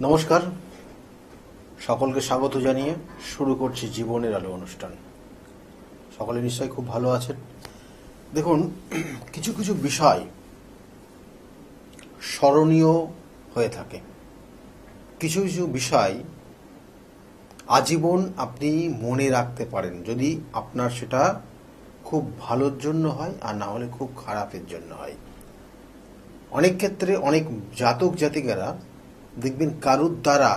নমস্কার, সকলকে স্বাগত জানিয়ে শুরু করছি জীবনের আলো অনুষ্ঠান। সকলে নিশ্চয়ই খুব ভালো আছেন। দেখুন, কিছু কিছু বিষয় স্মরণীয় হয়ে থাকে, কিছু কিছু বিষয় আজীবন আপনি মনে রাখতে পারেন যদি আপনার সেটা খুব ভালোর জন্য হয়, আর না হলে খুব খারাপের জন্য হয়। অনেক ক্ষেত্রে অনেক জাতক জাতিকারা দেখবেন কারুর দ্বারা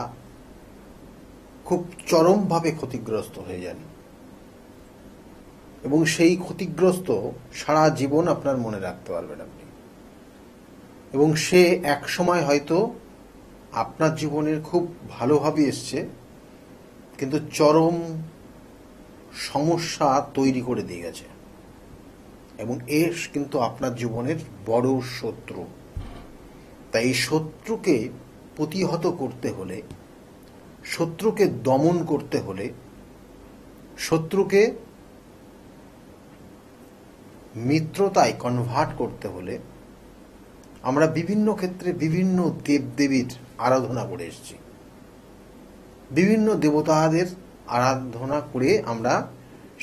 খুব চরমভাবে ক্ষতিগ্রস্ত হয়ে যান, এবং সেই ক্ষতিগ্রস্ত সারা জীবন আপনার মনে রাখতে পারবেন আপনি। এবং সে এক সময় হয়তো আপনার জীবনের খুব ভালোভাবে এসছে, কিন্তু চরম সমস্যা তৈরি করে দিয়ে গেছে, এবং কিন্তু আপনার জীবনের বড় শত্রু। তাই এই শত্রুকে প্রতিহত করতে হলে, শত্রুকে দমন করতে হলে, শত্রুকে মিত্রতায় কনভার্ট করতে হলে আমরা বিভিন্ন ক্ষেত্রে বিভিন্ন দেবদেবীর আরাধনা করে এসেছি, বিভিন্ন দেবতাদের আরাধনা করে আমরা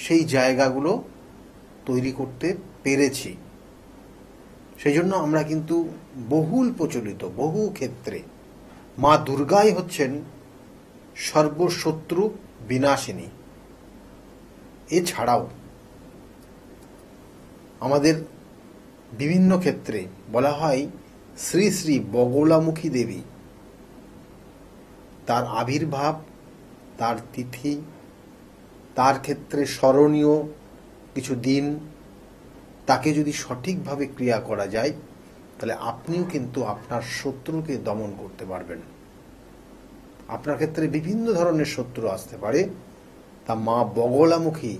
সেই জায়গাগুলো তৈরি করতে পেরেছি। সেই জন্য আমরা কিন্তু বহুল প্রচলিত বহু ক্ষেত্রে মা দুর্গাই হচ্ছেন সর্বশত্রু বিনাশিনী। এছাড়াও আমাদের বিভিন্ন ক্ষেত্রে বলা হয় শ্রী শ্রী বগলামুখী দেবী, তার আবির্ভাব, তার তিথি, তার ক্ষেত্রে স্মরণীয় কিছু দিন, তাকে যদি সঠিকভাবে ক্রিয়া করা যায় তাহলে আপনিও কিন্তু আপনার শত্রুকে দমন করতে পারবেন। আপনার ক্ষেত্রে বিভিন্ন ধরনের শত্রু আসতে পারে, তা মা বগলামুখী,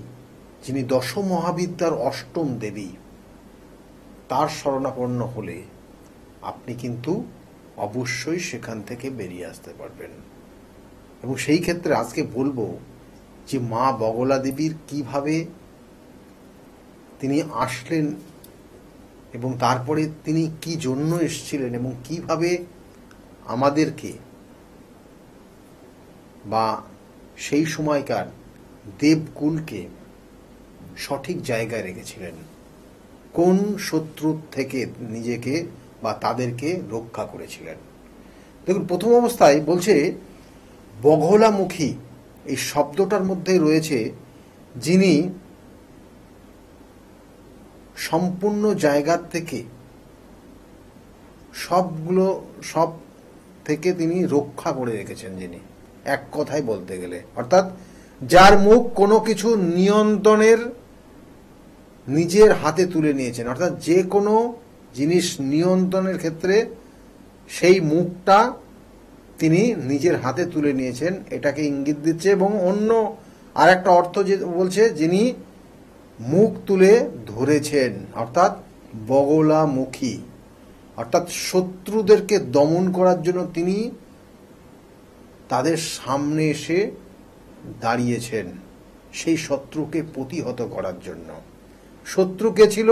যিনি দশ মহাবিদ্যার অষ্টম দেবী, তার শরণাপন্ন হলে আপনি কিন্তু অবশ্যই সেখান থেকে বেরিয়ে আসতে পারবেন। এবং সেই ক্ষেত্রে আজকে বলবো যে মা বগলা দেবীর কিভাবে তিনি আসলেন, এবং তারপরে তিনি কি জন্য এসেছিলেন, এবং কিভাবে আমাদেরকে বা সেই সময়কার দেবকুলকে সঠিক জায়গায় রেখেছিলেন, কোন শত্রুর থেকে নিজেকে বা তাদেরকে রক্ষা করেছিলেন। দেখুন, প্রথম অবস্থায় বলছে বগলামুখী, এই শব্দটার মধ্যে রয়েছে যিনি সম্পূর্ণ জায়গার থেকে সব থেকে তিনি রক্ষা করে রেখেছেন, যিনি এক কথায় বলতে গেলে, অর্থাৎ যার মুখ কোনো কিছু নিয়ন্ত্রণের নিজের হাতে তুলে নিয়েছেন, অর্থাৎ যে কোনো জিনিস নিয়ন্ত্রণের ক্ষেত্রে সেই মুখটা তিনি নিজের হাতে তুলে নিয়েছেন, এটাকে ইঙ্গিত দিচ্ছে। এবং অন্য আর একটা অর্থ যে বলছে যিনি মুখ তুলে ধরেছেন, অর্থাৎ বগলামুখী, অর্থাৎ শত্রুদেরকে দমন করার জন্য তিনি তাদের সামনে এসে দাঁড়িয়েছেন, সেই শত্রুকে প্রতিহত করার জন্য। শত্রু কে ছিল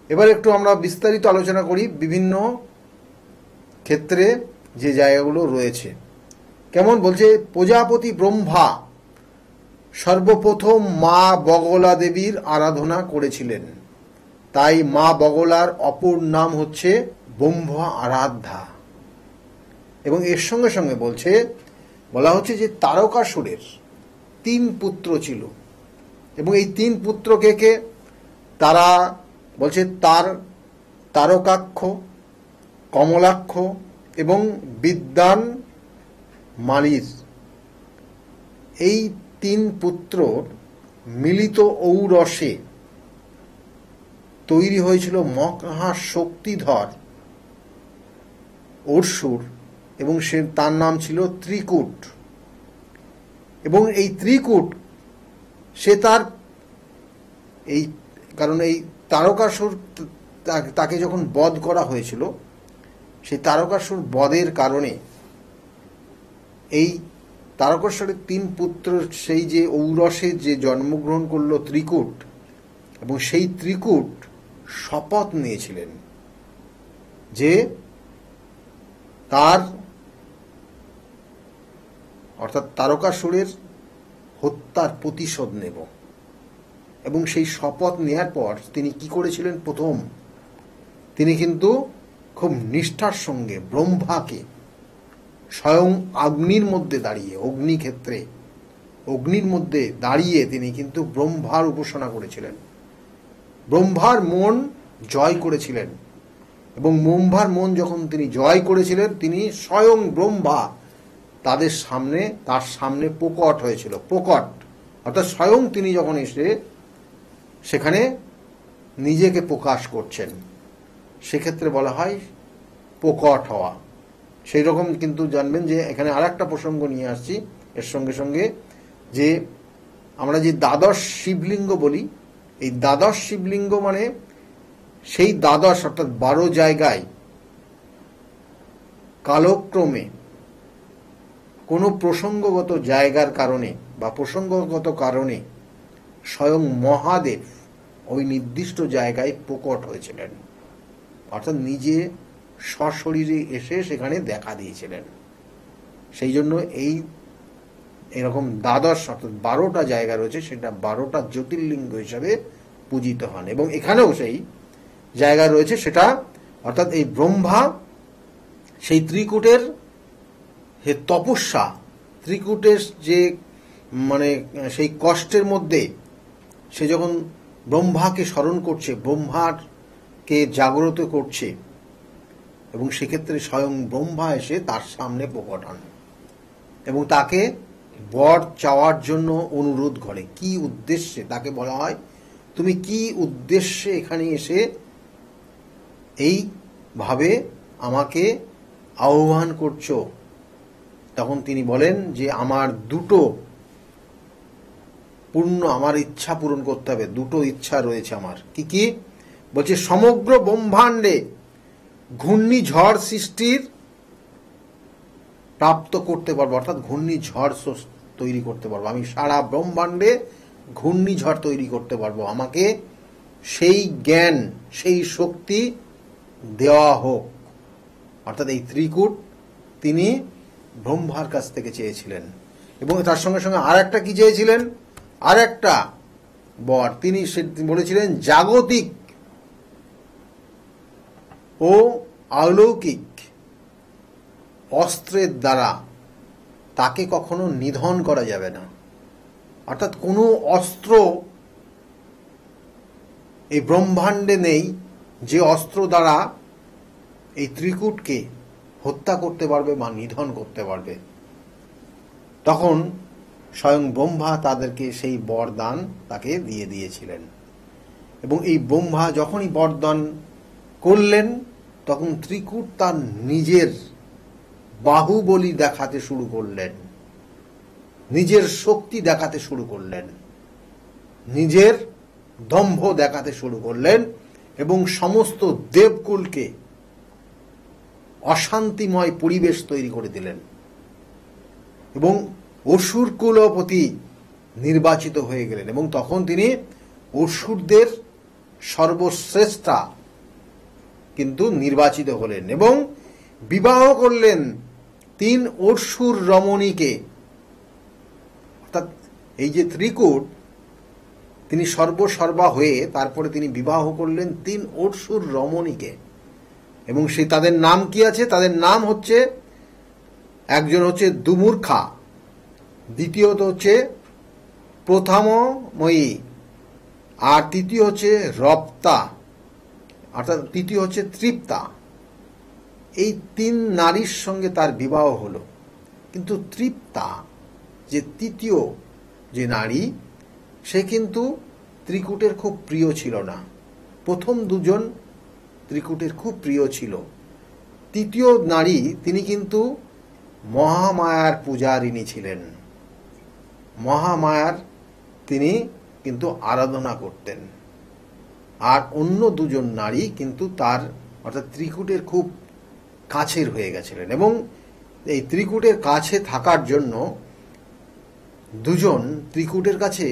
এবার একটু আমরা বিস্তারিত আলোচনা করি, বিভিন্ন ক্ষেত্রে যে জায়গাগুলো রয়েছে। কেমন বলছে, প্রজাপতি ব্রহ্মা সর্বপ্রথম মা বগলা দেবীর আরাধনা করেছিলেন, তাই মা বগলার অপর নাম হচ্ছে ব্রহ্মা আরাধ্যা। এবং এর সঙ্গে সঙ্গে বলা হচ্ছে যে তারকাসুরের 3 পুত্র ছিল, এবং এই 3 পুত্র কে তারা বলছে তারকাক্ষ, কমলাক্ষ এবং বিদ্যান মালির। এই 3 পুত্র মিলিত ঔরসে তৈরি হয়েছিল মহাশক্তিধর অসুর, এবং তার নাম ছিল ত্রিকূট। এবং এই ত্রিকূট সে তার এই কারণ এই তারকাসুর তাকে যখন বধ করা হয়েছিল, সেই তারকাসুর বধের কারণে এই তারকেশ্বরের 3 পুত্র সেই যে ঔরসে যে জন্মগ্রহণ করল ত্রিকূট, এবং সেই ত্রিকূট শপথ নিয়েছিলেন যে তার অর্থাৎ তারকাসুরের হত্যার প্রতিশোধ নেব। এবং সেই শপথ নেয়ার পর তিনি কি করেছিলেন? প্রথম তিনি কিন্তু খুব নিষ্ঠার সঙ্গে ব্রহ্মাকে স্বয়ং অগ্নির মধ্যে দাঁড়িয়ে, অগ্নিক্ষেত্রে অগ্নির মধ্যে দাঁড়িয়ে তিনি কিন্তু ব্রহ্মার উপাসনা করেছিলেন, ব্রহ্মার মন জয় করেছিলেন। এবং ব্রহ্মার মন যখন তিনি জয় করেছিলেন, তিনি স্বয়ং ব্রহ্মা তার সামনে প্রকট হয়েছিল। প্রকট অর্থাৎ স্বয়ং তিনি যখন এসে সেখানে নিজেকে প্রকাশ করছেন, সেক্ষেত্রে বলা হয় প্রকট হওয়া। সেই রকম কিন্তু জানবেন যে এখানে আর একটা প্রসঙ্গ নিয়ে আসছি এর সঙ্গে সঙ্গে, যে আমরা যে দ্বাদশ শিবলিঙ্গ বলি, এই দ্বাদশ শিবলিঙ্গ মানে সেই দ্বাদশ অর্থাৎ 12 জায়গায় কালক্রমে কোনো প্রসঙ্গগত জায়গার কারণে বা প্রসঙ্গগত কারণে স্বয়ং মহাদেব ওই নির্দিষ্ট জায়গায় প্রকট হয়েছিলেন, অর্থাৎ নিজে সশরীরে এসে সেখানে দেখা দিয়েছিলেন। সেই জন্য এরকম দ্বাদশ অর্থাৎ 12টা জায়গা রয়েছে, সেটা 12টা জ্যোতির্লিঙ্গ হিসাবে পূজিত হন। এবং এখানেও সেই জায়গা রয়েছে, সেটা অর্থাৎ এই ব্রহ্মা সেই ত্রিকূটের তপস্যা, ত্রিকূটের যে মানে সেই কষ্টের মধ্যে সে যখন ব্রহ্মাকে স্মরণ করছে, ব্রহ্মাকে জাগ্রত করছে, এবং সেক্ষেত্রে স্বয়ং ব্রহ্মা এসে তার সামনে প্রকট হন এবং তাকে বর চাওয়ার জন্য অনুরোধ করে। কি উদ্দেশ্যে? তাকে বলা হয়, তুমি কি উদ্দেশ্যে এখানে এসে এইভাবে আমাকে আহ্বান করছো? তখন তিনি বলেন যে আমার আমার ইচ্ছা পূরণ করতে হবে। 2টো ইচ্ছা রয়েছে আমার। কি কি? বলছে সমগ্র ব্রহ্মাণ্ডে ঘূর্ণিঝড় সৃষ্টির প্রাপ্ত করতে পারবো, অর্থাৎ ঘূর্ণিঝড় তৈরি করতে পারবো। আমি সারা ব্রহ্মাণ্ডে ঘূর্ণিঝড় তৈরি করতে পারবো। আমাকে সেই জ্ঞান, সেই শক্তি দেওয়া হোক। অর্থাৎ এই ত্রিকূট তিনি ব্রহ্মার কাছ থেকে চেয়েছিলেন। এবং তার সঙ্গে সঙ্গে আর একটা কি চেয়েছিলেন? আর একটা বর তিনি বলেছিলেন, জাগতিক ও অলৌকিক অস্ত্রের দ্বারা তাকে কখনো নিধন করা যাবে না। অর্থাৎ কোনো অস্ত্র এই ব্রহ্মাণ্ডে নেই যে অস্ত্র দ্বারা এই ত্রিকূটকে হত্যা করতে পারবে বা নিধন করতে পারবে। তখন স্বয়ং ব্রহ্মা তাদেরকে সেই বরদান তাকে দিয়ে দিয়েছিলেন। এবং এই ব্রহ্মা যখনই বরদান করলেন, তখন ত্রিকূট তার নিজের বাহুবলী দেখাতে শুরু করলেন, নিজের শক্তি দেখাতে শুরু করলেন, নিজের দম্ভ দেখাতে শুরু করলেন এবং সমস্ত দেবকুলকে অশান্তিময় পরিবেশ তৈরি করে দিলেন। এবং অসুর কুলপতি নির্বাচিত হয়ে গেলেন এবং তখন তিনি অসুরদের সর্বশ্রেষ্ঠা কিন্তু নির্বাচিত হলেন এবং বিবাহ করলেন 3 অসুর রমণীকে। অর্থাৎ এই যে ত্রিকূট, তিনি সর্বসর্বা হয়ে তারপরে তিনি বিবাহ করলেন 3 অসুর রমণীকে। এবং সেই তাদের নাম কি আছে? তাদের নাম হচ্ছে, একজন হচ্ছে দুমূর্খা, দ্বিতীয়ত হচ্ছে প্রথমময়ী, আর তৃতীয় হচ্ছে রপ্তা, অর্থাৎ তৃতীয় হচ্ছে তৃপ্তা। এই 3 নারীর সঙ্গে তার বিবাহ হলো। কিন্তু তৃপ্তা যে তৃতীয় যে নারী, সে কিন্তু ত্রিকূটের খুব প্রিয় ছিল না। প্রথম 2জন ত্রিকূটের খুব প্রিয় ছিল। তৃতীয় নারী তিনি কিন্তু মহামায়ার পূজারিণী ছিলেন, মহামায়ার তিনি কিন্তু আরাধনা করতেন। আর অন্য 2জন নারী কিন্তু তার অর্থাৎ ত্রিকূটের খুব কাছের হয়ে গেছিলেন। এবং এই ত্রিকূটের কাছে থাকার জন্য 2জন ত্রিকূটের কাছে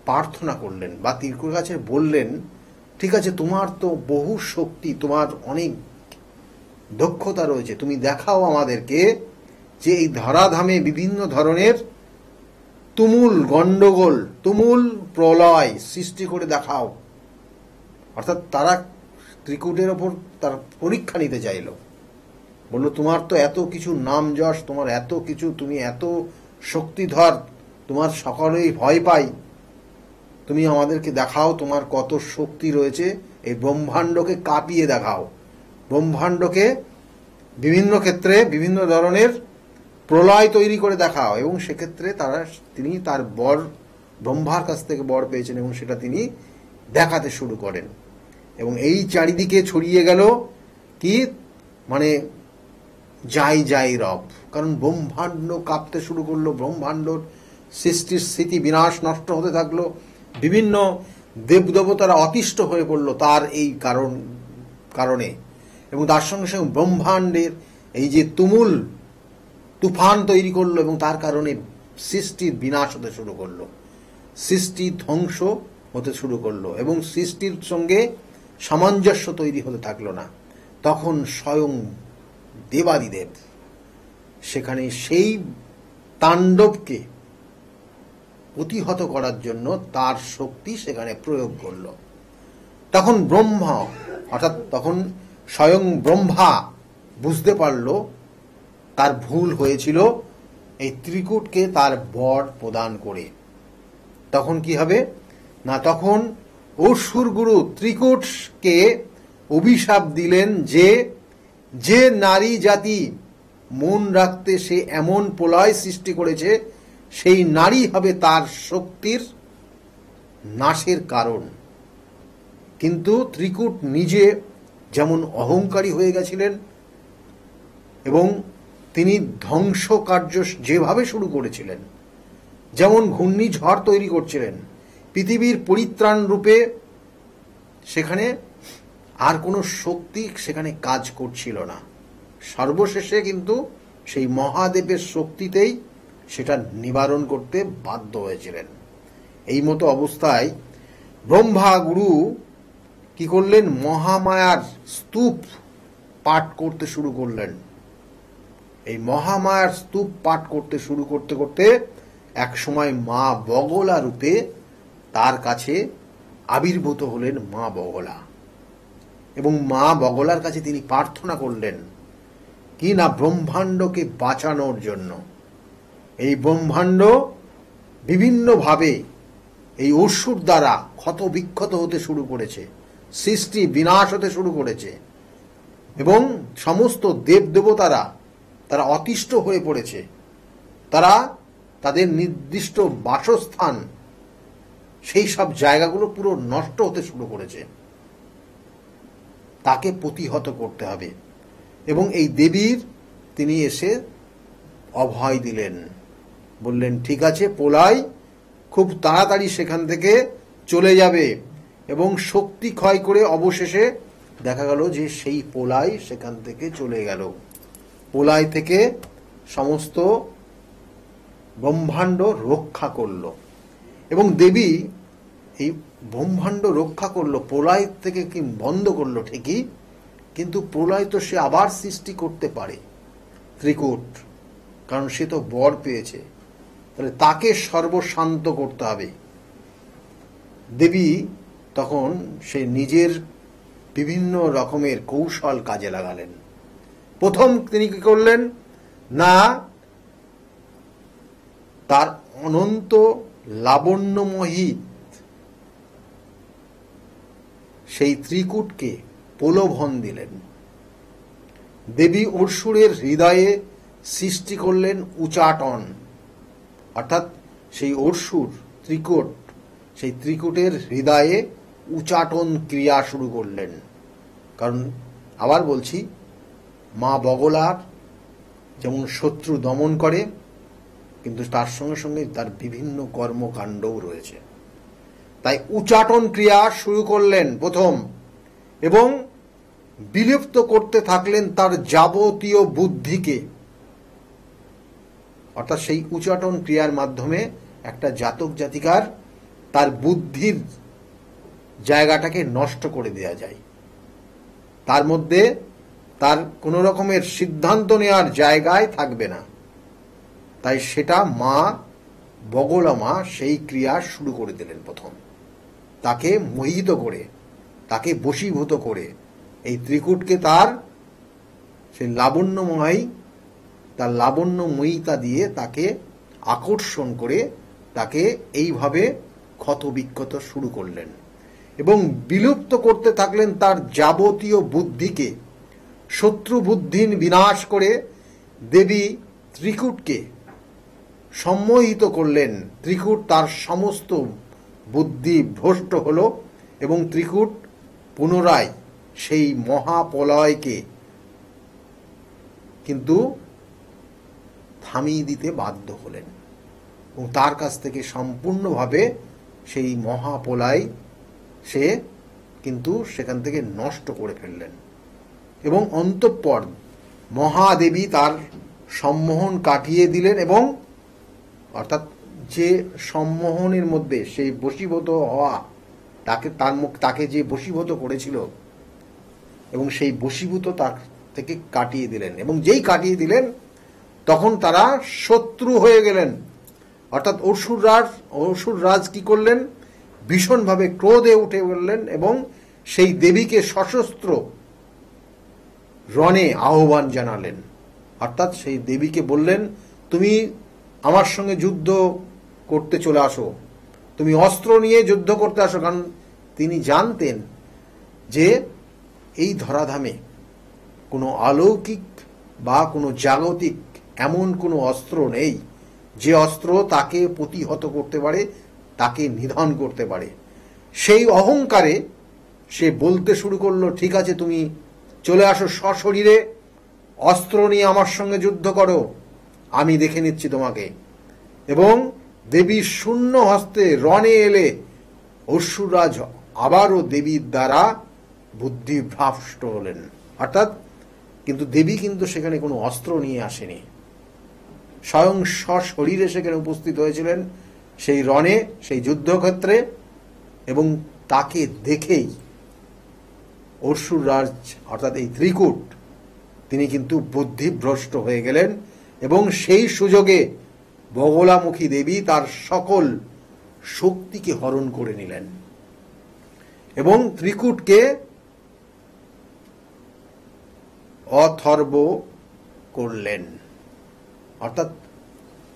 প্রার্থনা করলেন বা ত্রিকূটের কাছে বললেন, ঠিক আছে, তোমার তো বহু শক্তি, তোমার অনেক দক্ষতা রয়েছে, তুমি দেখাও আমাদেরকে যে এই ধরাধামে বিভিন্ন ধরনের তুমুল গন্ডগোল, তুমুল প্রলয় সৃষ্টি করে দেখাও। অর্থাৎ তারা ত্রিকূটের ওপর তার পরীক্ষা নিতে চাইল। বলল, তোমার তো এত কিছু নাম যশ, তোমার এত কিছু, তুমি এত শক্তিধর, তোমার সকলেই ভয় পাই, তুমি আমাদেরকে দেখাও তোমার কত শক্তি রয়েছে, এই ব্রহ্মাণ্ডকে কাঁপিয়ে দেখাও, ব্রহ্মাণ্ডকে বিভিন্ন ক্ষেত্রে বিভিন্ন ধরনের প্রলয় তৈরি করে দেখাও। এবং সেক্ষেত্রে তিনি তার বর ব্রহ্মার কাছ থেকে বর পেয়েছেন এবং সেটা তিনি দেখাতে শুরু করেন। এবং এই চারিদিকে ছড়িয়ে গেল কি, মানে যাই যাই রব, কারণ ব্রহ্মাণ্ড কাঁপতে শুরু করলো, ব্রহ্মাণ্ডর সৃষ্টির স্থিতি বিনাশ নষ্ট হতে থাকলো, বিভিন্ন দেবদেবতারা অতিষ্ঠ হয়ে পড়লো তার এই কারণে। এবং তার সঙ্গে সঙ্গে ব্রহ্মাণ্ডের এই যে তুমুল তুফান তৈরি করলো এবং তার কারণে সৃষ্টির বিনাশ হতে শুরু করলো, সৃষ্টি ধ্বংস হতে শুরু করলো এবং সৃষ্টির সঙ্গে সামঞ্জস্য তৈরি হতে থাকলো না। তখন স্বয়ং দেবাদিদেব সেখানে সেই তাণ্ডবকে প্রতিহত করার জন্য তার শক্তি সেখানে প্রয়োগ করল। তখন ব্রহ্মা, অর্থাৎ তখন স্বয়ং ব্রহ্মা বুঝতে পারল তার ভুল হয়েছিল এই ত্রিকূটকে তার বর প্রদান করে। তখন কি হবে না, তখন অসুরগুরু ত্রিকূটকে অভিশাপ দিলেন যে যে নারী জাতি মন রাখতে সে এমন প্রলয় সৃষ্টি করেছে, সেই নারী হবে তার শক্তির নাশের কারণ। কিন্তু ত্রিকূট নিজে যেমন অহংকারী হয়ে গেছিলেন এবং তিনি ধ্বংস কার্য যেভাবে শুরু করেছিলেন, যেমন ঘূর্ণিঝড় তৈরি করছিলেন, পৃথিবীর পরিত্রাণ রূপে সেখানে আর কোনো শক্তি সেখানে কাজ করছিল না। সর্বশেষে কিন্তু সেই মহাদেবের শক্তিতেই সেটা নিবারণ করতে বাধ্য হয়েছিলেন। এই মতো অবস্থায় ব্রহ্মা গুরু কি করলেন, মহামায়ার স্তূপ পাঠ করতে শুরু করলেন। এই মহামায়ার স্তূপ পাঠ করতে শুরু করতে করতে এক সময় মা বগলা রূপে তার কাছে আবির্ভূত হলেন মা বগলা। এবং মা বগলার কাছে তিনি প্রার্থনা করলেন কি না, ব্রহ্মাণ্ডকে বাঁচানোর জন্য। এই ব্রহ্মাণ্ড বিভিন্নভাবে এই অসুর দ্বারা ক্ষত বিক্ষত হতে শুরু করেছে, সৃষ্টি বিনাশ হতে শুরু করেছে এবং সমস্ত দেবদেবতারা তারা অতিষ্ঠ হয়ে পড়েছে, তারা তাদের নির্দিষ্ট বাসস্থান সেই সব জায়গাগুলো পুরো নষ্ট হতে শুরু করেছে। তাকে প্রতিহত করতে হবে। এবং এই দেবীর তিনি এসে অভয় দিলেন, বললেন ঠিক আছে, প্রলয় খুব তাড়াতাড়ি সেখান থেকে চলে যাবে। এবং শক্তি ক্ষয় করে অবশেষে দেখা গেল যে সেই প্রলয় সেখান থেকে চলে গেল। প্রলয় থেকে সমস্ত ব্রহ্মাণ্ড রক্ষা করল। এবং দেবী এই ব্রহ্মাণ্ড রক্ষা করলো, প্রলয় থেকে কি বন্ধ করলো ঠিকই, কিন্তু প্রলয় তো সে আবার সৃষ্টি করতে পারে ত্রিকূট, কারণ সে তো বর পেয়েছে, তাহলে তাকে সর্বশান্ত করতে হবে। দেবী তখন সে নিজের বিভিন্ন রকমের কৌশল কাজে লাগালেন। প্রথম তিনি কি করলেন না, তার অনন্ত লাবণ্যময়ী সেই ত্রিকূটকে প্রলোভন দিলেন। দেবী অসুরের হৃদয়ে সৃষ্টি করলেন উচাটন, অর্থাৎ সেই অসুর ত্রিকূট, সেই ত্রিকূটের হৃদয়ে উচাটন ক্রিয়া শুরু করলেন। কারণ আবার বলছি, মা বগলার যেমন শত্রু দমন করে, কিন্তু তার সঙ্গে সঙ্গে তার বিভিন্ন কর্মকাণ্ডও রয়েছে। তাই উচাটন ক্রিয়া শুরু করলেন প্রথম, এবং বিলুপ্ত করতে থাকলেন তার যাবতীয় বুদ্ধিকে। অর্থাৎ সেই উচাটন ক্রিয়ার মাধ্যমে একটা জাতক জাতিকার তার বুদ্ধির জায়গাটাকে নষ্ট করে দেয়া যায়, তার মধ্যে তার কোনো রকমের সিদ্ধান্ত নেওয়ার জায়গায় থাকবে না। তাই সেটা মা বগলা মা সেই ক্রিয়া শুরু করে দিলেন প্রথম, তাকে মোহিত করে, তাকে বশীভূত করে, এই ত্রিকূটকে তার সেই লাবণ্যময়, তার লাবণ্যময়িতা দিয়ে তাকে আকর্ষণ করে তাকে এইভাবে ক্ষতবিক্ষত শুরু করলেন এবং বিলুপ্ত করতে থাকলেন তার যাবতীয় বুদ্ধিকে। শত্রু বুদ্ধির বিনাশ করে দেবী ত্রিকূটকে সম্মোহিত করলেন। ত্রিকূট তার সমস্ত বুদ্ধি ভ্রষ্ট হল এবং ত্রিকূট পুনরায় সেই মহাপ্রলয়কে কিন্তু থামিয়ে দিতে বাধ্য হলেন এবং তার কাছ থেকে সম্পূর্ণভাবে সেই মহাপ্রলয় সে কিন্তু সেখান থেকে নষ্ট করে ফেললেন এবং অন্তঃপর মহাদেবী তার সম্মোহন কাটিয়ে দিলেন এবং অর্থাৎ যে সম্মোহনের মধ্যে সেই বশীভূত হওয়া, তাকে যে বশীভূত করেছিল এবং সেই বশীভূত তার থেকে কাটিয়ে দিলেন এবং যেই কাটিয়ে দিলেন তখন তারা শত্রু হয়ে গেলেন। অর্থাৎ অসুররাজ কি করলেন, ভীষণভাবে ক্রোধে উঠে বললেন এবং সেই দেবীকে সশস্ত্র রণে আহ্বান জানালেন। অর্থাৎ সেই দেবীকে বললেন, তুমি আমার সঙ্গে যুদ্ধ করতে চলে আসো, তুমি অস্ত্র নিয়ে যুদ্ধ করতে আসো। কারণ তিনি জানতেন যে এই ধরাধামে কোনো অলৌকিক বা কোনো জাগতিক এমন কোনো অস্ত্র নেই যে অস্ত্র তাকে প্রতিহত করতে পারে, তাকে নিধন করতে পারে। সেই অহংকারে সে বলতে শুরু করলো, ঠিক আছে তুমি চলে আসো সশরীরে, অস্ত্র নিয়ে আমার সঙ্গে যুদ্ধ করো, আমি দেখে নিচ্ছি তোমাকে। এবং দেবী শূন্য হস্তে রণে এলে অসুররাজ আবারও দেবীর দ্বারা বুদ্ধিভ্রষ্ট হলেন। অর্থাৎ কিন্তু দেবী কিন্তু সেখানে কোনো অস্ত্র নিয়ে আসেনি, স্বয়ং সশরীরে সেখানে উপস্থিত হয়েছিলেন সেই রণে, সেই যুদ্ধক্ষেত্রে, এবং তাকে দেখেই অসুররাজ অর্থাৎ এই ত্রিকূট তিনি কিন্তু বুদ্ধিভ্রষ্ট হয়ে গেলেন এবং সেই সুযোগে বগলামুখী দেবী তার সকল শক্তিকে হরণ করে নিলেন এবং ত্রিকূটকে অথর্ব করলেন। অর্থাৎ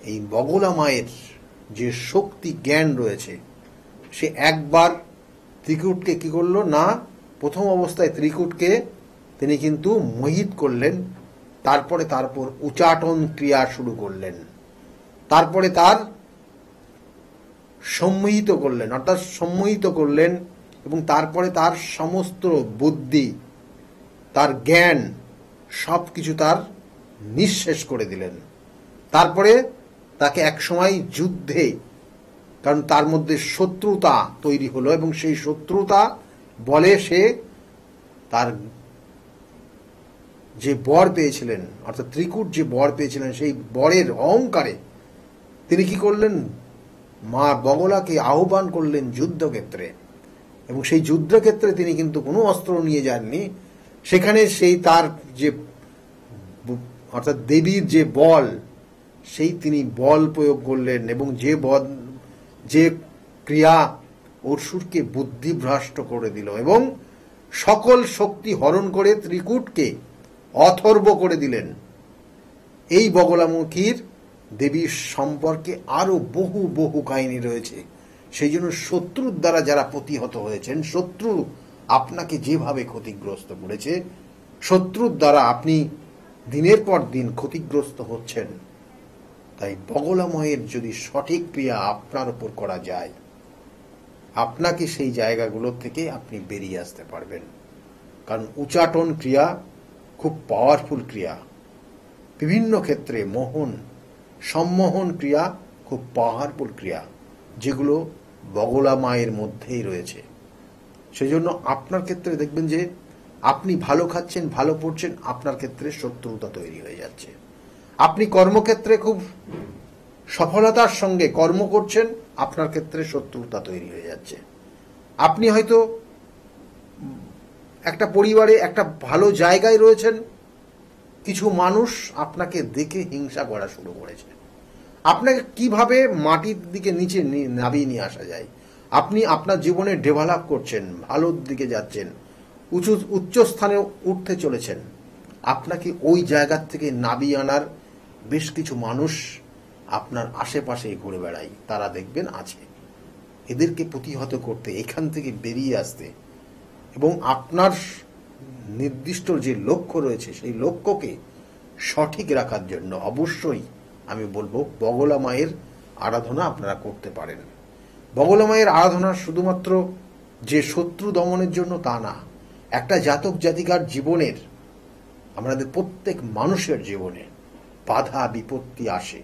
এই বগলা মায়ের যে শক্তি জ্ঞান রয়েছে, সে একবার ত্রিকূটকে কি করল না, প্রথম অবস্থায় ত্রিকূটকে তিনি কিন্তু মোহিত করলেন, তারপরে তারপর উচাটন ক্রিয়া শুরু করলেন, তারপরে তার সম্মোহিত করলেন, অর্থাৎ সম্মোহিত করলেন এবং তারপরে তার সমস্ত বুদ্ধি, তার জ্ঞান সব কিছু তার নিঃশেষ করে দিলেন। তারপরে তাকে একসময় যুদ্ধে, কারণ তার মধ্যে শত্রুতা তৈরি হলো এবং সেই শত্রুতা বলে সে তার যে বর পেয়েছিলেন, অর্থাৎ ত্রিকূট যে বর পেয়েছিলেন, সেই বরের অহংকারে তিনি কি করলেন, মা বগলাকে আহ্বান করলেন যুদ্ধক্ষেত্রে এবং সেই যুদ্ধক্ষেত্রে তিনি কিন্তু কোনো অস্ত্র নিয়ে যাননি। সেখানে সেই তার যে অর্থাৎ দেবীর যে বল, সেই তিনি বল প্রয়োগ করলেন এবং যে ক্রিয়া অসুরকে বুদ্ধিভ্রষ্ট করে দিল এবং সকল শক্তি হরণ করে ত্রিকূটকে অথর্ব করে দিলেন। এই বগলামুখীর দেবীর সম্পর্কে আরো বহু বহু কাহিনী রয়েছে। সেই জন্য শত্রুর দ্বারা যারা প্রতিহত হয়েছেন, শত্রু আপনাকে যেভাবে ক্ষতিগ্রস্ত করেছে, শত্রুর দ্বারা আপনি দিনের পর দিন ক্ষতিগ্রস্ত হচ্ছেন, তাই বগলাময়ের যদি সঠিক ক্রিয়া আপনার উপর করা যায়, আপনাকে সেই জায়গাগুলো থেকে আপনি বেরিয়ে আসতে পারবেন। কারণ উচাটন ক্রিয়া খুব পাওয়ারফুল ক্রিয়া, বিভিন্ন ক্ষেত্রে সম্মোহন ক্রিয়া খুব পাওয়ারফুল ক্রিয়া, যেগুলো বগলা মায়ের মধ্যেই রয়েছে। সেই জন্য আপনার ক্ষেত্রে দেখবেন যে আপনি ভালো খাচ্ছেন, ভালো পড়ছেন, আপনার ক্ষেত্রে শত্রুতা তৈরি হয়ে যাচ্ছে। আপনি কর্মক্ষেত্রে খুব সফলতার সঙ্গে কর্ম করছেন, আপনার ক্ষেত্রে শত্রুতা তৈরি হয়ে যাচ্ছে। আপনি হয়তো একটা পরিবারে একটা ভালো জায়গায় রয়েছেন, কিছু মানুষ আপনাকে দেখে হিংসা করা শুরু করেছে। আপনাকে কিভাবে মাটির দিকে নিচে নামিয়ে নিয়ে আসা যায়। আপনি আপনার জীবনে ডেভেলপ করছেন, ভালোর দিকে যাচ্ছেন, উচ্চ স্থানে উঠতে চলেছেন। আপনাকে ওই জায়গার থেকে নামিয়ে আনার বেশ কিছু মানুষ আপনার আশেপাশেই ঘুরে বেড়ায়, তারা দেখবেন আছে। এদেরকে প্রতিহত করতে, এখান থেকে বেরিয়ে আসতে এবং আপনার নির্দিষ্ট যে লক্ষ্য রয়েছে সেই লক্ষ্যকে সঠিক রাখার জন্য অবশ্যই আমি বলবো বগলা মায়ের আরাধনা আপনারা করতে পারেন। বগলা মায়ের আরাধনা শুধুমাত্র যে শত্রু দমনের জন্য তা না, একটা জাতক জাতিকার জীবনের, আমাদের প্রত্যেক মানুষের জীবনে বাধা বিপত্তি আসে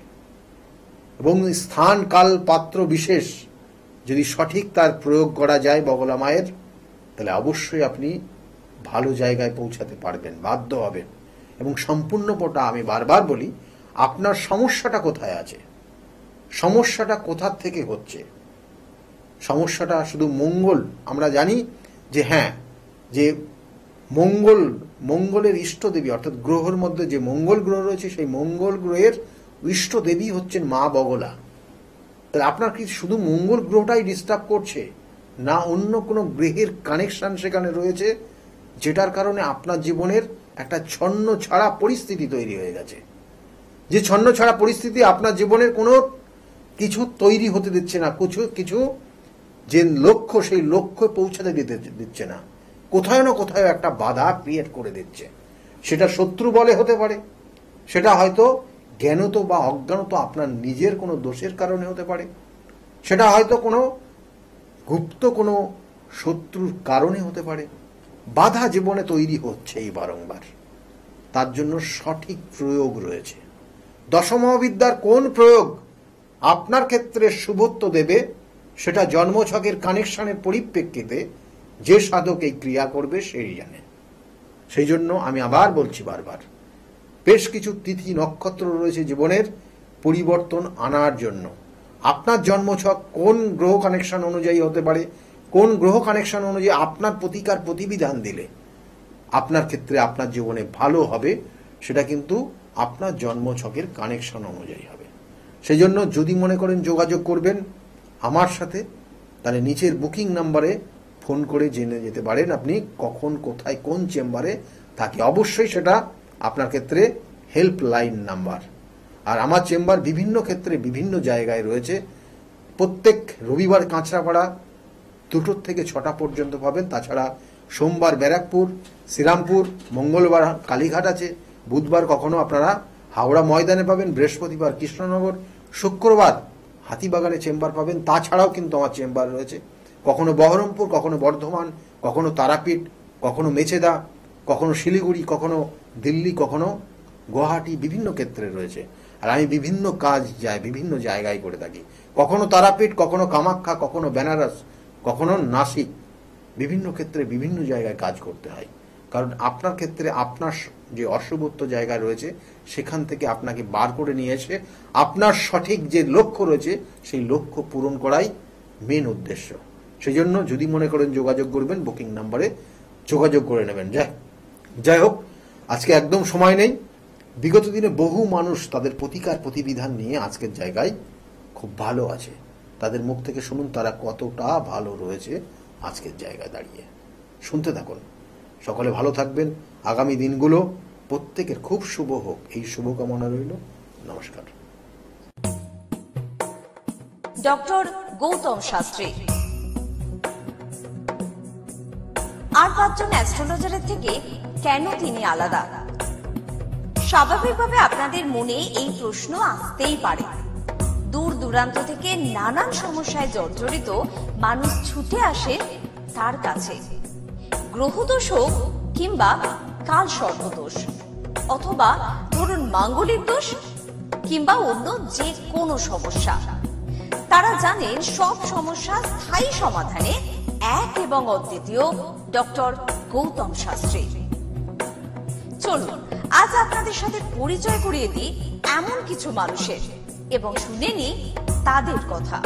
এবং স্থান কাল পাত্র বিশেষ যদি সঠিক তার প্রয়োগ করা যায় বগলা মায়ের, তাহলে অবশ্যই আপনি ভালো জায়গায় পৌঁছাতে পারবেন, বাধ্য হবেন। এবং সম্পূর্ণটা আমি বারবার বলি, আপনার সমস্যাটা কোথায় আছে, সমস্যাটা কোথার থেকে হচ্ছে। সমস্যাটা শুধু মঙ্গল, আমরা জানি যে হ্যাঁ, যে মঙ্গলের ইষ্ট দেবী অর্থাৎ গ্রহের মধ্যে যে মঙ্গল গ্রহ রয়েছে সেই মঙ্গল গ্রহের ইষ্ট দেবী হচ্ছেন মা বগলা। তাহলে আপনার কি শুধু মঙ্গল গ্রহটাই ডিস্টার্ব করছে, না অন্য কোনো গ্রহের কানেকশন সেখানে রয়েছে, যেটার কারণে আপনার জীবনের একটা ছন্ন ছাড়া পরিস্থিতি তৈরি হয়ে গেছে। যে ছন্ন ছাড়া পরিস্থিতি আপনার জীবনের কোনো কিছু তৈরি হতে দিচ্ছে না, কিছু যে লক্ষ্য সেই লক্ষ্যে পৌঁছাতে দিচ্ছে না, কোথায় না কোথায় একটা বাধা ক্রিয়েট করে দিচ্ছে। সেটা শত্রু বলে হতে পারে, সেটা হয়তো জ্ঞানত বা অজ্ঞানত আপনার নিজের কোনো দোষের কারণে হতে পারে, সেটা হয়তো কোনো গুপ্ত কোনো শত্রুর কারণে হতে পারে। বাধা জীবনে তৈরি হচ্ছেই বারংবার, তার জন্য সঠিক প্রয়োগ রয়েছে। দশমহাবিদ্যার কোন প্রয়োগ আপনার ক্ষেত্রে শুভত্ব দেবে, সেটা জন্মছকের কানেকশনের পরিপ্রেক্ষিতে যে সাধক এই ক্রিয়া করবে সেই জানে। সেই জন্য আমি আবার বলছি বারবার, বেশ কিছু তিথি নক্ষত্র রয়েছে জীবনের পরিবর্তন আনার জন্য। আপনার জন্মছক কোন গ্রহ কানেকশন অনুযায়ী হতে পারে, কোন গ্রহ কানেকশন অনুযায়ী আপনার প্রতিকার প্রতিবিধান দিলে আপনার ক্ষেত্রে আপনার জীবনে ভালো হবে, সেটা কিন্তু আপনার জন্মছকের কানেকশন অনুযায়ী হবে। সেই জন্য যদি মনে করেন যোগাযোগ করবেন আমার সাথে, তাহলে নিচের বুকিং নাম্বারে ফোন করে জেনে যেতে পারেন আপনি কখন কোথায় কোন চেম্বারে থাকি। অবশ্যই সেটা আপনার ক্ষেত্রে হেল্পলাইন নাম্বার। আর আমার চেম্বার বিভিন্ন ক্ষেত্রে বিভিন্ন জায়গায় রয়েছে। প্রত্যেক রবিবার কাঁচরাপাড়া 2টো থেকে 6টা পর্যন্ত পাবেন। তাছাড়া সোমবার ব্যারাকপুর, শ্রীরামপুর, মঙ্গলবার কালীঘাট আছে, বুধবার কখনো আপনারা হাওড়া ময়দানে পাবেন, বৃহস্পতিবার কৃষ্ণনগর, শুক্রবার হাতিবাগানে চেম্বার পাবেন। তাছাড়াও কিন্তু আমার চেম্বার রয়েছে কখনো বহরমপুর, কখনো বর্ধমান, কখনো তারাপীঠ, কখনো মেচেদা, কখনো শিলিগুড়ি, কখনো দিল্লি, কখনো গুয়াহাটি, বিভিন্ন ক্ষেত্রে রয়েছে। আর আমি বিভিন্ন কাজ বিভিন্ন জায়গায় করে থাকি, কখনো তারাপীঠ, কখনো কামাখ্যা, কখনো বেনারস, কখনো নাসিক। বিভিন্ন ক্ষেত্রে বিভিন্ন জায়গায় কাজ করতে হয়, কারণ আপনার ক্ষেত্রে আপনার যে অশুভত্ব জায়গা রয়েছে সেখান থেকে আপনাকে বার করে নিয়ে এসে আপনার সঠিক যে লক্ষ্য রয়েছে সেই লক্ষ্য পূরণ করাই মেন উদ্দেশ্য। সেই জন্য যদি মনে করেন যোগাযোগ করবেন, বুকিং নাম্বারে যোগাযোগ করে নেবেন। যাই হোক, আজকে একদম সময় নেই। বিগত দিনে বহু মানুষ তাদের প্রতিকার প্রতিবিধান নিয়ে আজকের জায়গায় খুব ভালো আছে। তাদের মুখ থেকে শুনুন তারা কতটা ভালো রয়েছে আজকের জায়গায় দাঁড়িয়ে। শুনতে থাকুন। সকলে ভালো থাকবেন। আগামী দিনগুলো প্রত্যেকের খুব শুভ হোক, এই শুভকামনা রইল। নমস্কার। ডক্টর গৌতম শাস্ত্রী আর 5 জন অ্যাস্ট্রোলজারের থেকে কেন তিনি আলাদা? স্বাভাবিকভাবে আপনাদের মনে এই প্রশ্ন আসতেই পারে। দূর দূরান্ত থেকে নানান সমস্যায় জর্জরিত মানুষ ছুটে আসে তার কাছে। গ্রহদোষ হোক কিংবা কাল সর্পদোষ, অথবা ধরুন মাঙ্গলিক দোষ কিংবা অন্য যে কোনো সমস্যা, তারা জানেন সব সমস্যা স্থায়ী সমাধানে এক এবং অদ্বিতীয় ডক্টর গৌতম শাস্ত্রী। চলুন আজ আপনাদের সাথে পরিচয় করিয়ে দিই এমন কিছু মানুষের এবং শুনে নিই তাদের কথা।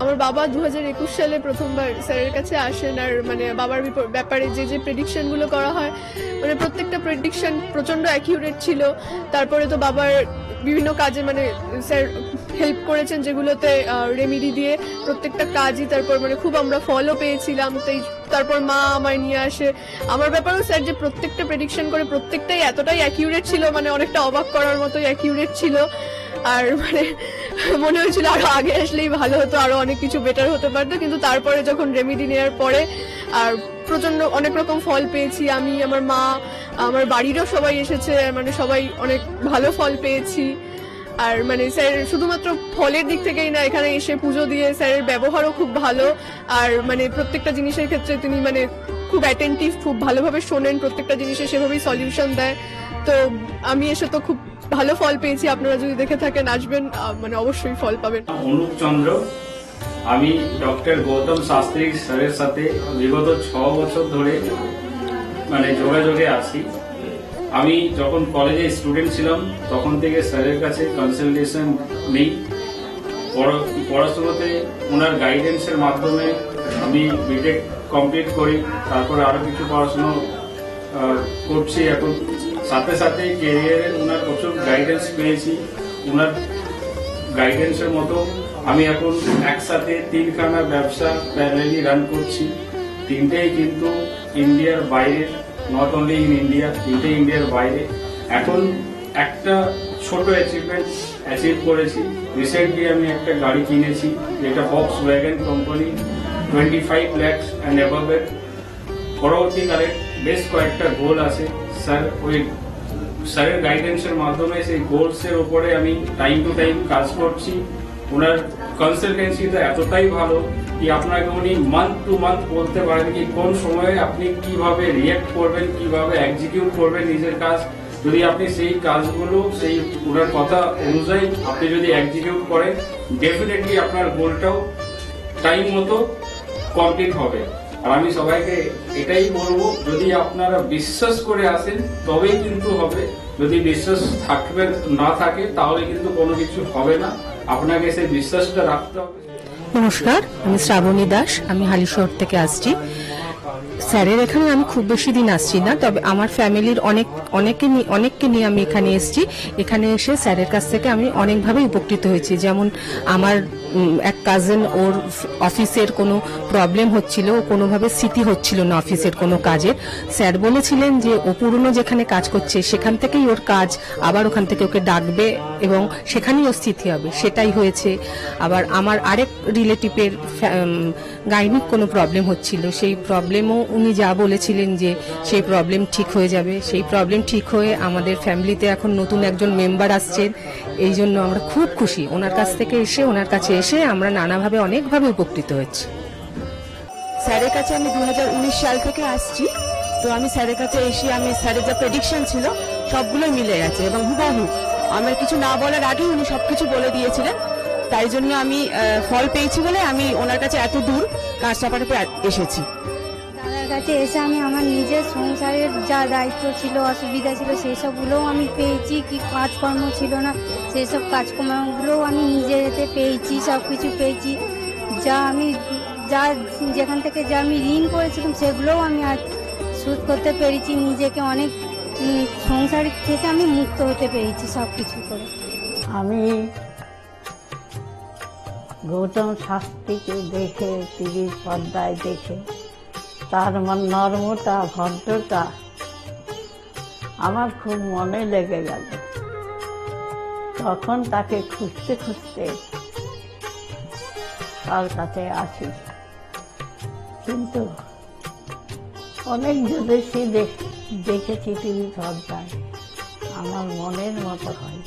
আমার বাবা 2021 সালে প্রথমবার স্যারের কাছে আসেন, আর মানে বাবার ব্যাপারে যে প্রেডিকশন গুলো করা হয়, মানে প্রত্যেকটা প্রেডিকশন প্রচন্ড অ্যাকিউরেট ছিল। তারপরে তো বাবার বিভিন্ন কাজে মানে স্যার হেল্প করেছেন, যেগুলোতে রেমেডি দিয়ে প্রত্যেকটা কাজই তারপর মানে খুব আমরা ফলও পেয়েছিলাম। তারপর মা আমায় নিয়ে আসে। আমার ব্যাপারেও স্যার যে প্রত্যেকটা প্রেডিকশন করে প্রত্যেকটাই এতটাই অ্যাকিউরেট ছিল, মানে অনেকটা অবাক করার মতোই অ্যাকিউরেট ছিল। আর মানে মনে হয়েছিল আরো আগে আসলেই ভালো হতো, আরো অনেক কিছু বেটার হতে পারতো। কিন্তু তারপরে যখন রেমেডি নেওয়ার পরে আর প্রচন্ড অনেক রকম ফল পেয়েছি আমি, আমার মা, আমার বাড়িরও সবাই এসেছে, মানে সবাই অনেক ভালো ফল পেয়েছি। আর মানে স্যার শুধুমাত্র ফলের দিক থেকেই না, এখানে এসে পুজো দিয়ে স্যারের ব্যবহারও খুব ভালো। আর মানে প্রত্যেকটা জিনিসের ক্ষেত্রে তিনি মানে খুব অ্যাটেন্টিভ, খুব ভালোভাবে শোনেন, প্রত্যেকটা জিনিসের সেভাবেই সলিউশন দেয়। তো আমি এসে তো খুব ভালো ফল পেয়েছি। আপনারা যদি দেখে থাকেন, আসবেন, মানে অবশ্যই ফল পাবেন। অনুপ চন্দ্র, আমি ডক্টর গৌতম শাস্ত্রী স্যারের সাথে বিগত 6 বছর ধরে মানে যোগাযোগে আছি। আমি যখন কলেজে স্টুডেন্ট ছিলাম তখন থেকে স্যারের কাছে কনসালটেশন নেই। পড়াশোনাতে ওনার গাইডেন্সের মাধ্যমে আমি বিটেক কমপ্লিট করি, তারপরে আরো কিছু পড়াশোনা করছি এখন। সাথে সাথে ক্যারিয়ারে ওনার প্রচুর গাইডেন্স পেয়েছি। ওনার গাইডেন্সের মতো আমি এখন একসাথে 3খানা ব্যবসা প্যারালালি রান করছি। 3টেই কিন্তু ইন্ডিয়ার বাইরে, নট অনলি ইন ইন্ডিয়া, 3টে ইন্ডিয়ার বাইরে। এখন একটা ছোট অ্যাচিভ করেছি। রিসেন্টলি আমি একটা গাড়ি কিনেছি, যেটা Volkswagen কোম্পানি, 25 lakhs অ্যান্ড অ্যাবভের। পরবর্তীকালে বেশ কয়েকটা গোল আছে। স্যারের গাইডেন্সের মাধ্যমে সেই গোলসের উপরে আমি টাইম টু টাইম কাজ করছি। ওনার কনসালটেন্সিটা এতটাই ভালো কি আপনাকে উনি মান্থ টু মান্থ বলতে পারেন কি কোন সময়ে আপনি কিভাবে রিয়েক্ট করবেন, কিভাবে এক্সিকিউট করবেন নিজের কাজ। যদি আপনি সেই কাজগুলো সেই ওনার কথা অনুযায়ী আপনি যদি এক্সিকিউট করেন, ডেফিনেটলি আপনার গোলটাও টাইম মতো কমপ্লিট হবে। আর আমি সবাইকে এটাই বলবো, যদি আপনারা বিশ্বাস করে আসেন তবেই কিন্তু হবে। যদি বিশ্বাস না থাকে তাহলে কিন্তু কোনো কিছু হবে না। আপনাকে সেই বিশ্বাসটা রাখতে হবে। নমস্কার, আমি শ্রাবণী দাস, আমি হালিশহর থেকে আসছি। স্যারের এখানে আমি খুব বেশি দিন আসছি না, তবে আমার ফ্যামিলির অনেককে নিয়ে আমি এখানে এসেছি। এখানে এসে স্যারের কাছ থেকে আমি অনেকভাবে উপকৃত হয়েছি। যেমন আমার এক কাজিন, ওর অফিসের কোনো প্রবলেম হচ্ছিল, কোনোভাবে স্মৃতি হচ্ছিল না অফিসের কোনো কাজের। স্যার বলেছিলেন যে ও পুরনো যেখানে কাজ করছে সেখান থেকেই ওর কাজ, আবার ওখান থেকে ওকে ডাকবে এবং সেখানেই ওর স্থিতি হবে। সেটাই হয়েছে। আবার আমার আরেক রিলেটিভের গাইনিক কোনো প্রবলেম হচ্ছিল, সেই প্রবলেমও উনি যা বলেছিলেন যে সেই প্রবলেম ঠিক হয়ে যাবে, সেই প্রবলেম ঠিক হয়ে আমাদের ফ্যামিলিতে এখন নতুন একজন মেম্বার আসছেন। এই জন্য আমরা খুব খুশি। ওনার কাছ থেকে এসে, ওনার কাছে এসে আমরা নানাভাবে অনেকভাবে উপকৃত হচ্ছি। স্যারের কাছে আমি 2019 সাল থেকে আসছি। তো আমি স্যারের কাছে এসে আমি স্যারের যা প্রেডিকশন ছিল সবগুলো মিলে গেছে এবং হুবহু আমার কিছু না বলার আগে উনি সবকিছু বলে দিয়েছিলেন। তাই জন্য আমি ফল পেয়েছি বলে আমি ওনার কাছে এত দূর কাঁচরাপাড়াতে এসেছি। দাদার কাছে এসে আমি আমার নিজের সংসারের যা দায়িত্ব ছিল, অসুবিধা ছিল, সেই সবগুলোও আমি পেয়েছি। কি কাজকর্ম ছিল না, সেই সব কাজকর্মগুলোও আমি নিজের হাতে পেয়েছি, সব কিছু পেয়েছি। যেখান থেকে যা আমি ঋণ করেছিলাম সেগুলোও আমি আজ শোধ করতে পেরেছি। নিজেকে অনেক সংসার থেকে আমি মুক্ত হতে পেরেছি সব কিছু করে। আমি গৌতম শাস্ত্রীকে দেখে, টিভির পর্দায় দেখে তার নর্মতা, ভদ্রতা আমার খুব মনে লেগে গেল। তখন তাকে খুঁজতে খুঁজতে তার কাছে আসি। কিন্তু অনেক জ্যোতিষী দেখেছি টিভির পর্দায়, আমার মনের মতো হয়।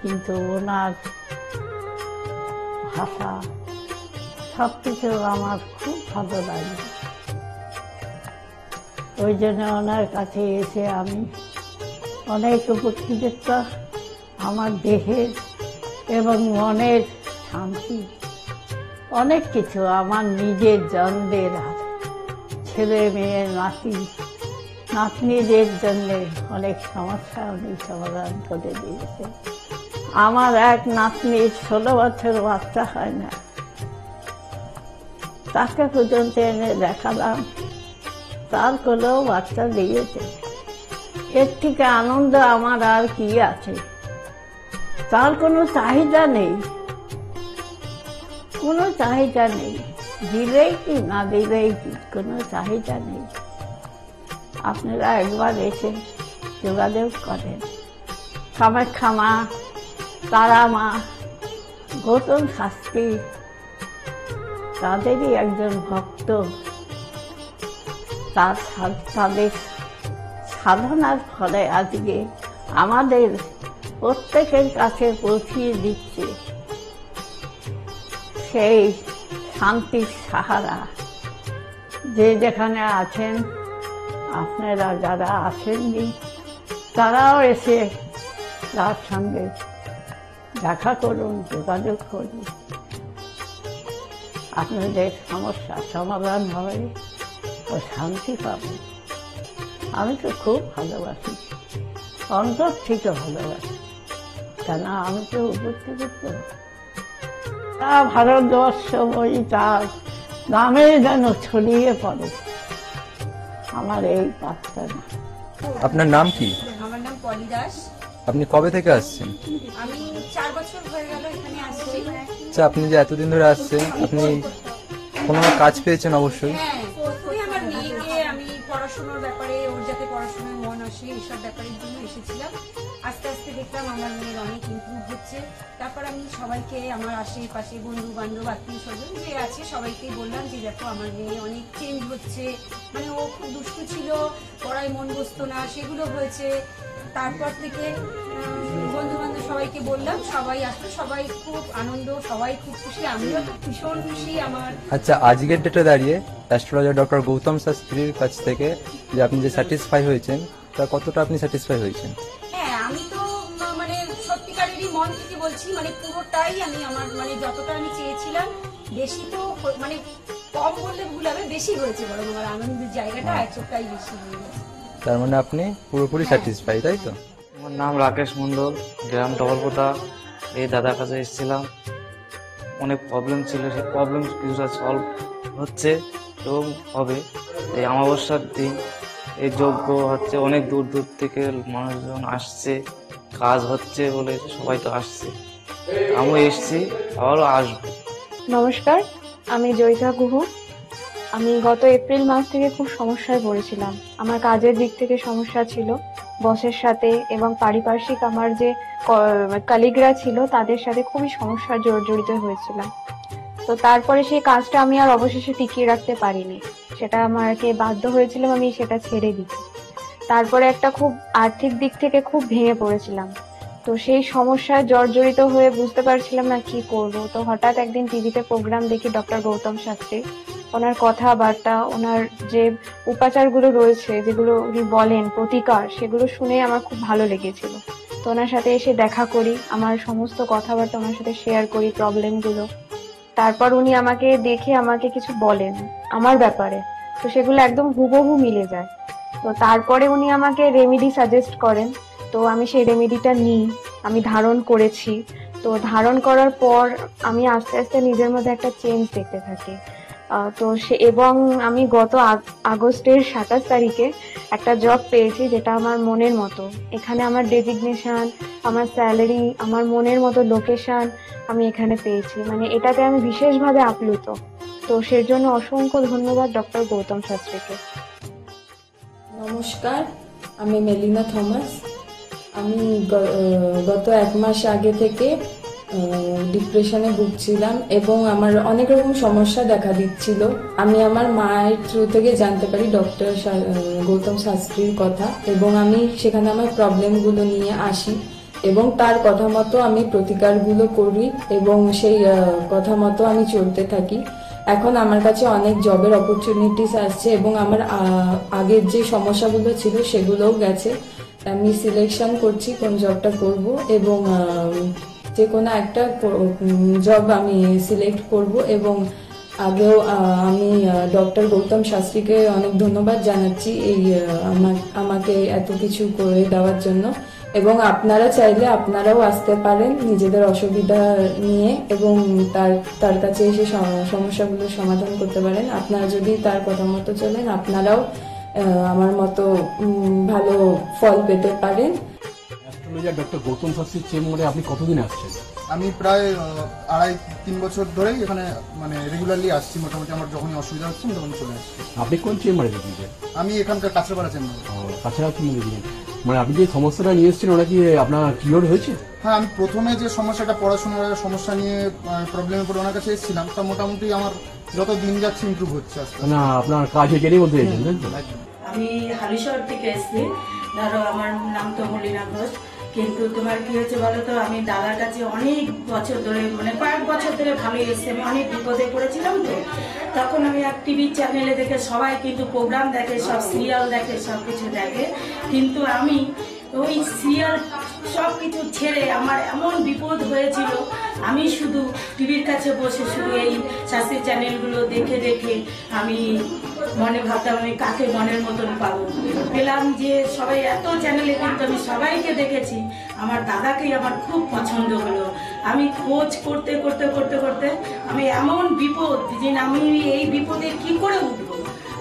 কিন্তু ওনার ভাষা সবকিছু আমার খুব ভালো লাগে। ওই জন্য ওনার কাছে এসে আমি অনেক উপকৃত। আমার দেহের এবং মনের শান্তি, অনেক কিছু আমার নিজের জনদের, ছেলে মেয়ে, নাতনিদের জন্য অনেক সমস্যা উনি সমাধান করে দিয়েছে। আমার এক নাতনির 16 বছর বাচ্চা হয় না, তাকে পর্যন্ত এনে দেখালাম, তার কোলেও বাচ্চা দিয়েছে। এর থেকে আনন্দ আমার আর কি আছে? তার কোনো চাহিদা নেই, কোনো চাহিদা নেই, দিলেই কি না দিলেই কি, কোনো চাহিদা নেই। আপনারা একবার এসে যোগাযোগ করেন। কামাখ্যা মা, তারা মা, গৌতম শাস্ত্রী তাদেরই একজন ভক্ত। তাদের সাধনার ফলে আজকে আমাদের প্রত্যেকের কাছে পৌঁছিয়ে দিচ্ছে সেই শান্তির সাহারা। যে যেখানে আছেন, আপনারা যারা আসেননি তারাও এসে তার সঙ্গে দেখা করুন, যোগাযোগ করুন। আপনাদের সমস্যার সমাধান হবে ও শান্তি পাবেন। আমি তো খুব ভালোবাসি, অন্তর থেকে ভালোবাসি, কেন আমি তো উপস্থিত। ভারতবর্ষ বই তার নামে যেন ছড়িয়ে পড়ে আমার এই প্রার্থনা। আপনার নাম কি? আমার নাম পলি দাস। আপনি কবে থেকে আসছেন? আমি 4 বছর হয়ে গেল এখানে আসছি। আচ্ছা, আপনি যে এতদিন ধরে আসছেন, আপনি কোনো কাজ পেয়েছেন? অবশ্যই। হ্যাঁ, প্রথমে আমার মেয়েকে আমি পড়াশোনার ব্যাপারে, ওর যাতে পড়াশোনায় মন আসে এইসব ব্যাপারের জন্য এসেছিলাম। আস্তে আস্তে দেখলাম আমার মেয়ের অনেক ইমপ্রুভ হচ্ছে। তারপর আমি সবাইকে, আমার আশেপাশে বন্ধু বান্ধব, আত্মীয় স্বজন যে আছে সবাইকে বললাম যে দেখো আমার মেয়ে অনেক চেঞ্জ হচ্ছে। মানে ও খুব দুষ্টু ছিল, পড়ায় মন বসতো না, সেগুলো হয়েছে। তারপর থেকে বন্ধু বান্ধব সবাইকে বললাম, সবাই আসলো, সবাই খুব আনন্দ, সবাই খুব খুশি, আমিও তো ভীষণ খুশি। আমার আচ্ছা, আজকের ডেটে দাঁড়িয়ে অ্যাস্ট্রোলজার ডক্টর গৌতম শাস্ত্রীর কাছ থেকে যে আপনি যে স্যাটিসফাই হয়েছেন, তা কতটা আপনি স্যাটিসফাই হয়েছেন? হ্যাঁ, আমি তো মানে সত্যিকারেরই মন থেকে বলছি, মানে পুরোটাই আমি আমার মানে যতটা আমি চেয়েছিলাম, বেশি তো মানে কম বললে ভুল হবে, বেশি হয়েছে, বরং আমার আনন্দের জায়গাটা এতটাই বেশি হয়ে গেছে। তার মানে আপনি পুরোপুরি স্যাটিসফাই, তাই তো? আমার নাম রাকেশ মন্ডল, গ্রাম ডবলপোতা। এই দাদার কাছে এসেছিলাম, অনেক প্রবলেম ছিল, সেই প্রবলেম কিছুটা সলভ হচ্ছে এবং হবে। এই অমাবস্যার দিন এই যজ্ঞ হচ্ছে, অনেক দূর দূর থেকে মানুষজন আসছে, কাজ হচ্ছে বলে সবাই তো আসছে, আমিও এসছি, আবারও আসবো। নমস্কার, আমি জয়িতা গুহ। আমি গত এপ্রিল মাস থেকে খুব সমস্যায় পড়েছিলাম। আমার কাজের দিক থেকে সমস্যা ছিল, বসের সাথে এবং পারিপার্শ্বিক আমার যে কলিগরা ছিল তাদের সাথে খুবই সমস্যা জড়িত হয়েছিলাম। তো তারপরে সেই কাজটা আমি আর অবশেষে টিকিয়ে রাখতে পারিনি, সেটা আমাকে বাধ্য হয়েছিলাম আমি সেটা ছেড়ে দিতে। তারপরে একটা খুব আর্থিক দিক থেকে খুব ভেঙে পড়েছিলাম। তো সেই সমস্যায় জর্জরিত হয়ে বুঝতে পারছিলাম না কি করব। তো হঠাৎ একদিন টিভিতে প্রোগ্রাম দেখি ডক্টর গৌতম শাস্ত্রী, ওনার কথাবার্তা, ওনার যে উপাচারগুলো রয়েছে, যেগুলো উনি বলেন প্রতিকার, সেগুলো শুনে আমার খুব ভালো লেগেছিল। তো ওনার সাথে এসে দেখা করি, আমার সমস্ত কথাবার্তা ওনার সাথে শেয়ার করি, প্রবলেমগুলো। তারপর উনি আমাকে দেখে আমাকে কিছু বলেন আমার ব্যাপারে, তো সেগুলো একদম হুবহু মিলে যায়। তো তারপরে উনি আমাকে রেমেডি সাজেস্ট করেন, তো আমি সেই রেমেডিটা নিই, আমি ধারণ করেছি। তো ধারণ করার পর আমি আস্তে আস্তে নিজের মধ্যে একটা চেঞ্জ দেখতে থাকি। তো এবং আমি গত আগস্টের 27 তারিখে একটা জব পেয়েছি, যেটা আমার মনের মতো। এখানে আমার ডেজিগনেশন, আমার স্যালারি, আমার মনের মতো লোকেশন আমি এখানে পেয়েছি। মানে এটাতে আমি বিশেষভাবে আপ্লুত। তো সের জন্য অসংখ্য ধন্যবাদ ডক্টর গৌতম শাস্ত্রীকে। নমস্কার, আমি মেলিনা থমাস। আমি গত 1 মাস আগে থেকে ডিপ্রেশনে ভুগছিলাম এবং আমার অনেক রকম সমস্যা দেখা দিচ্ছিল। আমি আমার মায়ের থ্রু থেকে জানতে পারি ডক্টর গৌতম শাস্ত্রীর কথা, এবং আমি সেখানে আমার প্রবলেমগুলো নিয়ে আসি এবং তার কথা মতো আমি প্রতিকারগুলো করি এবং সেই কথা মতো আমি চলতে থাকি। এখন আমার কাছে অনেক জবের অপরচুনিটিস আসছে এবং আমার আগের যে সমস্যাগুলো ছিল সেগুলোও গেছে। আমি সিলেকশন করছি কোন জবটা করব এবং যে কোনো একটা জব আমি সিলেক্ট করব। এবং আগেও আমি ডক্টর গৌতম শাস্ত্রীকে অনেক ধন্যবাদ জানাচ্ছি এই আমাকে এত কিছু করে দেওয়ার জন্য। এবং আপনারা চাইলে আপনারাও আসতে পারেন নিজেদের অসুবিধা নিয়ে এবং তার কাছে এসে সমস্যাগুলো সমাধান করতে পারেন। আপনারা যদি তার কথা মতো চলেন, আপনারাও আমার মতো ভালো ফল পেতে পারেন। অ্যাস্ট্রোলজার ডক্টর গৌতম শাস্ত্রীর চেম্বারে আপনি কতদিন আসছেন? আমি প্রায় 2.5-3 বছর ধরেই এখানে মানে রেগুলারলি আসছি। মোটামুটি আমার যখনই অসুবিধা হচ্ছে আমি তখন চলে আসছি। আপনি কোন চেম্বারে দেখিয়েছেন? আমি এখানকার কাছড়াপাড়া চেম্বার। কাছাড়া চেম্বারে দিলেন, মানে আপনি যে সমস্যাটা নিয়ে এসেছেন ওটা কি আপনার কিওর হয়েছে? হ্যাঁ, আমি প্রথমে যে সমস্যাটা পড়াশোনার সমস্যা নিয়ে প্রবলেমে পড়ে ওনার কাছে এসেছিলাম, তা মোটামুটি আমার যত দিন যাচ্ছে ইমপ্রুভ হচ্ছে আস্তে আস্তে। না আপনার কাজ এটারই মধ্যে এসেছেন? আমি হালিশহর থেকে এসেছি। ধরো আমার নাম তো মলিনা ঘোষ, কিন্তু তোমার কি হচ্ছে বলো তো, আমি দাদার কাছে অনেক বছর ধরে মানে কয়েক বছর ধরে ভালোই এসেছি। আমি অনেক বিপদে পড়েছিলাম, তো তখন আমি এক টিভি চ্যানেলে দেখে, সবাই কিন্তু প্রোগ্রাম দেখে, সব সিরিয়াল দেখে, সব কিছু দেখে, কিন্তু আমি ওই সিরিয়াল সব কিছু ছেড়ে আমার এমন বিপদ হয়েছিল, আমি শুধু টিভির কাছে বসে শুধু এই শাস্ত্রীয় চ্যানেলগুলো দেখে দেখে আমি মনে ভাবতাম আমি কাকে মনের মতন পাবো। পেলাম যে সবাই এত চ্যানেলে, কিন্তু আমি সবাইকে দেখেছি, আমার দাদাকেই আমার খুব পছন্দ হলো। আমি খোঁজ করতে করতে করতে করতে আমি এমন বিপদ যে আমি এই বিপদে কি করে উঠবো,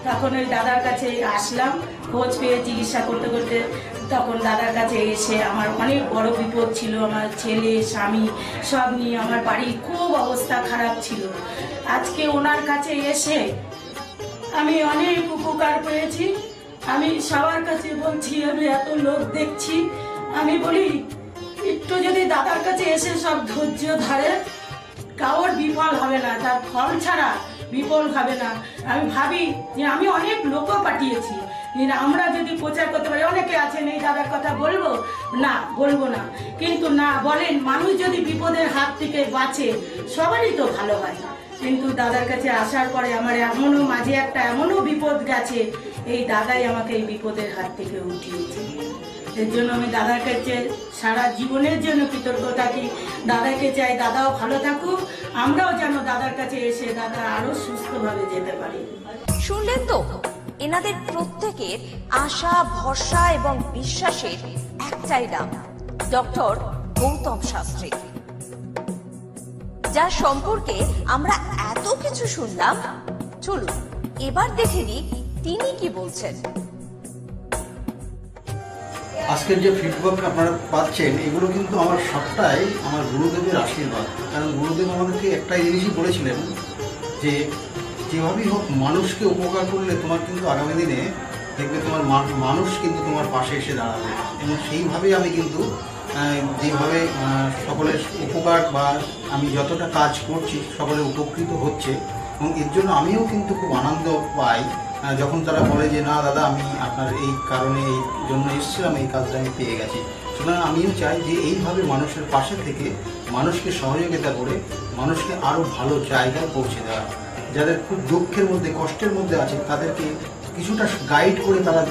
তখন ওই দাদার কাছে আসলাম। খোঁজ পেয়ে চিকিৎসা করতে করতে তখন দাদার কাছে এসে আমার অনেক বড় বিপদ ছিল, আমার ছেলে স্বামী সব নিয়ে আমার বাড়ির খুব অবস্থা খারাপ ছিল। আজকে ওনার কাছে এসে আমি অনেক উপকার পেয়েছি। আমি সবার কাছে বলছি, আমি এত লোক দেখছি, আমি বলি একটু যদি দাদার কাছে এসে সব ধৈর্য ধরে, কারোর বিফল হবে না, তার ফল ছাড়া বিফল হবে না। আমি ভাবি যে আমি অনেক লোকও পাঠিয়েছি, আমরা যদি প্রচার করতে পারি, অনেকে আছেন এই দাদার কথা বলবো না, বলবো না, কিন্তু না বলেন, মানুষ যদি বিপদের হাত থেকে বাঁচে সবারই তো ভালো হয়। কিন্তু দাদার কাছে আসার পরে আমার এমনও মাঝে একটা এমনও বিপদ গেছে, এই দাদাই আমাকে এই বিপদের হাত থেকে উঠিয়েছে। এর জন্য আমি দাদার কাছে সারা জীবনের জন্য কৃতজ্ঞ থাকি। দাদাকে চাই দাদাও ভালো থাকুক, আমরাও যেন দাদার কাছে এসে দাদা আরো সুস্থভাবে যেতে পারি। শুনলেন তো, এনাদের প্রত্যেকের আশা, ভরসা এবং বিশ্বাসের একটাই নাম, ডক্টর গৌতম শাস্ত্রী, যার সম্পর্কে আমরা এত কিছু শুনলাম। চলুন এবার দেখে নিই তিনি কি বলছেন। আজকের যে ফিডব্যাক আপনারা পাচ্ছেন, এগুলো কিন্তু আমার সবটাই আমার গুরুদেবের আশীর্বাদ। কারণ গুরুদেব আমাদেরকে একটাই জিনিসই বলেছিলেন যে যেভাবেই হোক মানুষকে উপকার করলে তোমার কিন্তু আগামী দিনে দেখবে তোমার মানুষ কিন্তু তোমার পাশে এসে দাঁড়াবে। এবং সেইভাবেই আমি কিন্তু যেভাবে সকলের উপকার বা আমি যতটা কাজ করছি সকলে উপকৃত হচ্ছে, এবং এর জন্য আমিও কিন্তু খুব আনন্দ পাই যখন তারা বলে যে না দাদা, আমি আপনার এই কারণে এই জন্য এসেছিলাম, এই কাজটা আমি পেয়ে গেছি। সুতরাং আমিও চাই যে এইভাবে মানুষের পাশে থেকে মানুষকে সহযোগিতা করে মানুষকে আরও ভালো জায়গায় পৌঁছে দেওয়া। যাদের খুব দুঃখের মধ্যে কষ্টের মধ্যে আছে তাদেরকে কিছুটা গাইড করে তারা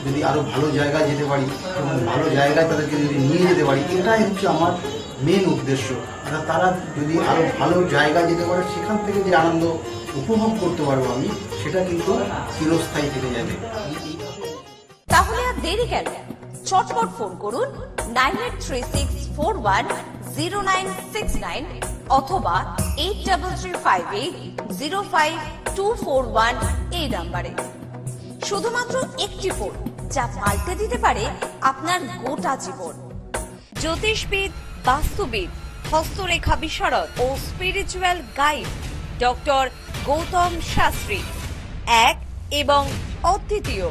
যদি আরও ভালো জায়গায় যেতে পারি এবং ভালো জায়গায় তাদেরকে যদি নিয়ে যেতে পারি, এটাই হচ্ছে আমার মেন উদ্দেশ্য। অর্থাৎ তারা যদি আরও ভালো জায়গায় যেতে পারে, সেখান থেকে যে আনন্দ উপভোগ করতে পারবো আমি, সেটা কিন্তু চিরস্থায়ী থেকে যাবে। তাহলে আর দেরি কেন, চটপট ফোন করুন 9836410969 অথবা 8335805241 এই নাম্বারে। শুধুমাত্র একটি ফোন, যা পাল্টে দিতে পারে আপনার গোটা জীবন। জ্যোতিষবিদ, বাস্তুবিদ, হস্তরেখা বিশারদ ও spiritual guide doctor Gautam Shastri, এক এবং অদ্বিতীয়।